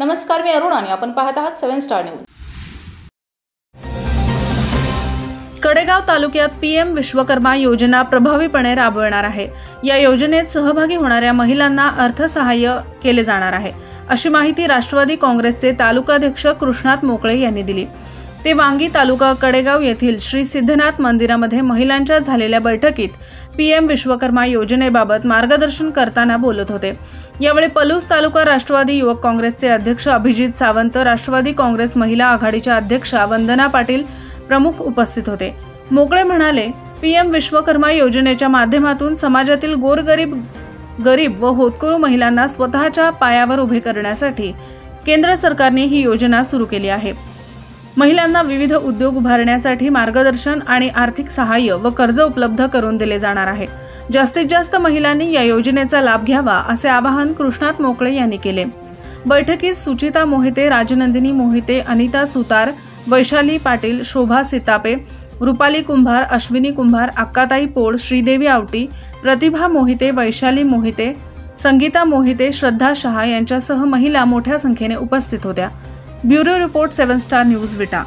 नमस्कार, मी अरुण आणि आपण पाहत आहात 7 स्टार न्यूज। कडेगाव तालुक्यात पीएम विश्वकर्मा योजना प्रभावीपणे राबवणार आहे। या योजनेत सहभागी होणाऱ्या महिलांना अर्थसहाय्य केले जाणार आहे, अशी माहिती राष्ट्रवादी काँग्रेसचे तालुकाध्यक्ष कृष्णात मोकळे यांनी दिली। ते वांगी तालुका कडेगाव येथील श्री सिद्धनाथ मंदिरामध्ये महिलांच्या झालेल्या बैठकीत पीएम विश्वकर्मा योजनेबाबत मार्गदर्शन करताना बोलत होते। यावेळी पलूस तालुका राष्ट्रवादी युवक काँग्रेसचे अध्यक्ष अभिजित सावंत, राष्ट्रवादी काँग्रेस महिला आघाडीच्या अध्यक्षा वंदना पाटील प्रमुख उपस्थित होते। मोकळे म्हणाले, पीएम विश्वकर्मा योजनेच्या माध्यमातून समाजातील गरीब व होतकरू महिलांना स्वतःच्या पायावर उभे करण्यासाठी केंद्र सरकारने ही योजना सुरू केली आहे। महिलांना विविध उद्योग उभारण्यासाठी मार्गदर्शन आणि आर्थिक सहाय्य व कर्ज उपलब्ध करून दिले जाणार आहे। जास्तीत जास्त महिलांनी या योजनेचा लाभ घ्यावा, असे आवाहन कृष्णात मोकळे यांनी केले। बैठकीत सुचिता मोहिते, राजनंदिनी मोहिते, अनिता सुतार, वैशाली पाटील, शोभा सितापे, रुपाली कुंभार, अश्विनी कुंभार, अक्काताई पोळ, श्रीदेवी आवटी, प्रतिभा मोहिते, वैशाली मोहिते, संगीता मोहिते, श्रद्धा शहा यांच्यासह महिला मोठ्या संख्येने उपस्थित होत्या। ब्युरो रिपोर्ट 7 स्टार न्यूज विटा।